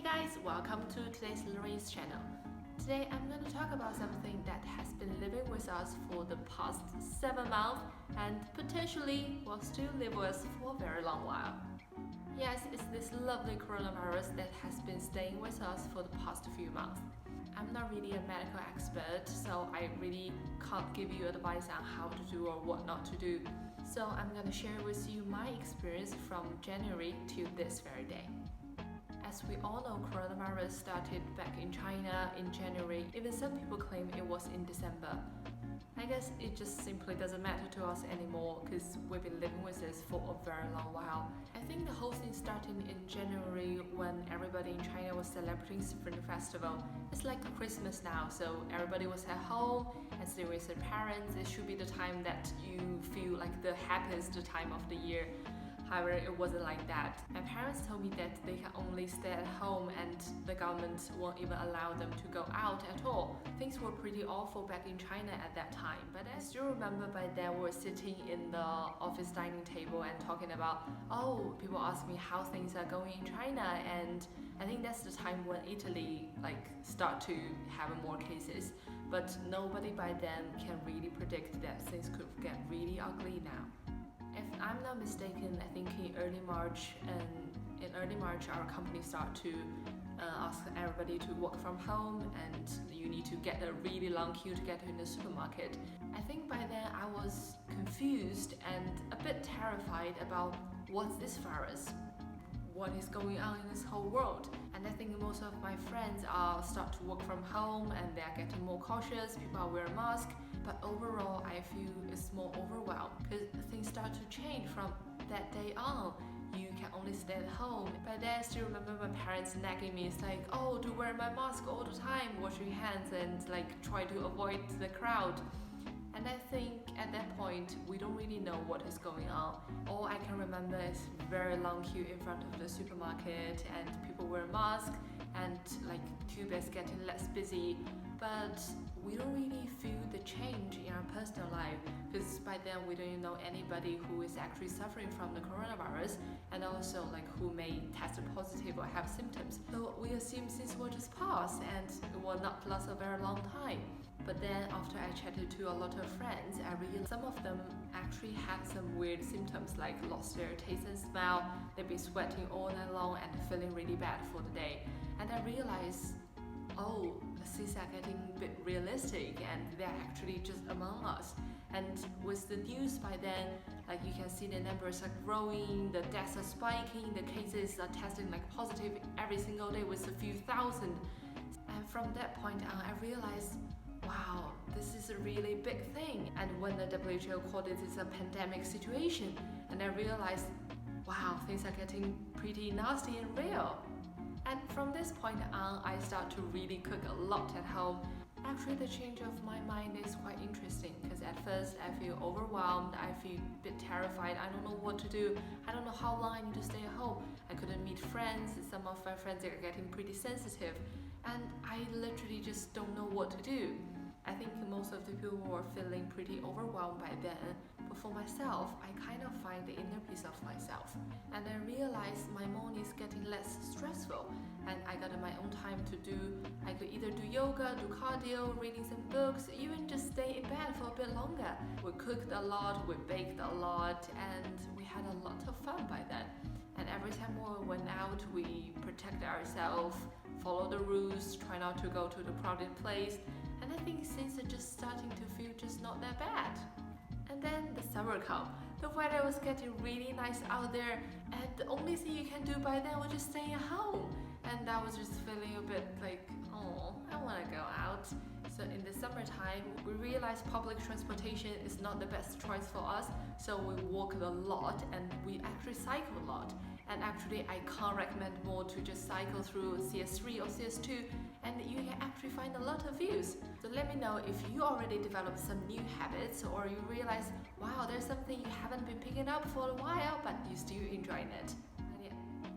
Hey guys, welcome to today's Lorraine's channel. Today I'm going to talk about something that has been living with us for the past 7 months and potentially will still live with us for a very long while. Yes, it's this lovely coronavirus that has been staying with us for the past few months. I'm not really a medical expert, so I really can't give you advice on how to do or what not to do. So I'm going to share with you my experience from January to this very day. As we all know, coronavirus started back in China in January. Even some people claim it was in December. I guess it just simply doesn't matter to us anymore because we've been living with this for a very long while. I think the whole thing started in January when everybody in China was celebrating Spring Festival. It's like Christmas now, so everybody was at home and staying with their parents. It should be the time that you feel like the happiest time of the year. However, it wasn't like that. My parents told me that they can only stay at home and the government won't even allow them to go out at all. Things were pretty awful back in China at that time, but I still remember by then we were sitting in the office dining table and talking about, people ask me how things are going in China, and I think that's the time when Italy start to have more cases. But nobody by then can really predict that things could get really ugly now. If I'm not mistaken, I think in early March, our company started to ask everybody to work from home, and you need to get a really long queue to get in the supermarket. I think by then I was confused and a bit terrified about what's this virus, what is going on in this whole world. And I think most of my friends are start to work from home and they are getting more cautious, people are wearing masks. But overall, I feel it's more overwhelmed because things start to change from that day on. You can only stay at home. By then, I still remember my parents nagging me. It's like, do wear my mask all the time, wash your hands, and try to avoid the crowd. And I think at that point, we don't really know what is going on. All I can remember is very long queue in front of the supermarket and people wear masks and tube is getting less busy. But we don't really feel the change in our personal life because by then we don't even know anybody who is actually suffering from the coronavirus and also who may test positive or have symptoms. So we assume things will just pass and it will not last a very long time. But then after I chatted to a lot of friends, I realized some of them actually had some weird symptoms like lost their taste and smell, they've been sweating all night long and feeling really bad for the day. And I realized, things are getting a bit realistic and they're actually just among us. And with the news by then, you can see the numbers are growing, the deaths are spiking, the cases are testing positive every single day with a few thousand. And from that point on, I realized, wow, this is a really big thing. And when the WHO called it a pandemic situation, and I realized, wow, things are getting pretty nasty and real. And from this point on, I start to really cook a lot at home. Actually, the change of my mind is quite interesting because at first I feel overwhelmed, I feel a bit terrified, I don't know what to do, I don't know how long I need to stay at home. I couldn't meet friends, some of my friends are getting pretty sensitive, and I literally just don't know what to do. I think most of the people were feeling pretty overwhelmed by then, but for myself, I kind of find the inner peace of myself. And I realized my morning is getting less stressful, and I got my own time to do. I could either do yoga, do cardio, reading some books, even just stay in bed for a bit longer. We cooked a lot, we baked a lot, and we had a lot of fun by then. And every time we went out, we protect ourselves, follow the rules, try not to go to the crowded place. And I think things are just starting to feel just not that bad. And then the summer come. The weather was getting really nice out there, and the only thing you can do by then was just stay at home. And I was just feeling a bit I want to go out. So in the summertime, we realized public transportation is not the best choice for us, so we walked a lot and we actually cycled a lot. And actually, I can't recommend more to just cycle through CS3 or CS2, and you can actually find a lot of views. So let me know if you already developed some new habits or you realize, wow, there's something you haven't been picking up for a while, but you're still enjoying it.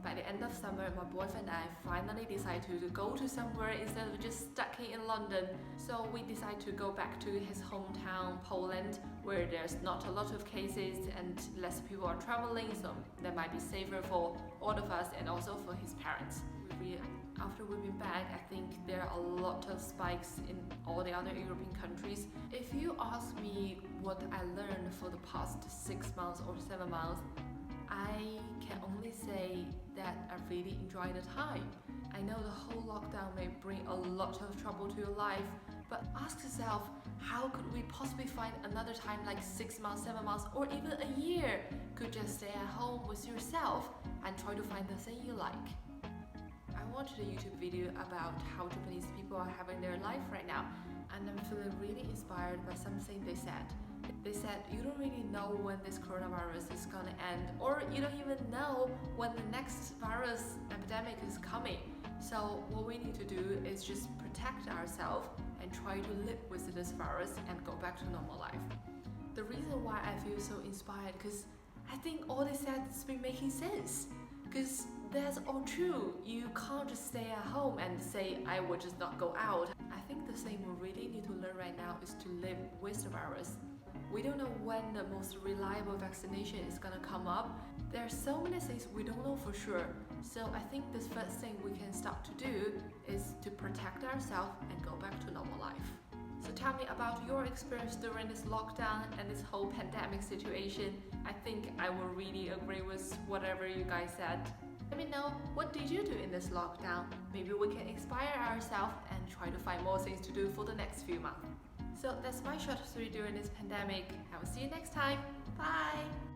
By the end of summer, my boyfriend and I finally decided to go to somewhere instead of just stuck in London. So we decided to go back to his hometown, Poland, where there's not a lot of cases and less people are traveling, so that might be safer for all of us and also for his parents. We especially after we've been back, I think there are a lot of spikes in all the other European countries. If you ask me what I learned for the past 6 months or 7 months, I can only say that I really enjoyed the time. I know the whole lockdown may bring a lot of trouble to your life, but ask yourself, how could we possibly find another time like 6 months, 7 months, or even a year? Could just stay at home with yourself and try to find the thing you like. I watched a YouTube video about how Japanese people are having their life right now, and I'm feeling really inspired by something they said. They said you don't really know when this coronavirus is gonna end, or you don't even know when the next virus epidemic is coming. So what we need to do is just protect ourselves and try to live with this virus and go back to normal life. The reason why I feel so inspired, because I think all they said has been making sense. Because that's all true. You can't just stay at home and say, I will just not go out. I think the thing we really need to learn right now is to live with the virus. We don't know when the most reliable vaccination is gonna come up. There are so many things we don't know for sure. So I think the first thing we can start to do is to protect ourselves and go back to normal life. So tell me about your experience during this lockdown and this whole pandemic situation. I think I will really agree with whatever you guys said. Let me know, what did you do in this lockdown? Maybe we can inspire ourselves and try to find more things to do for the next few months. So that's my short story during this pandemic. I will see you next time. Bye!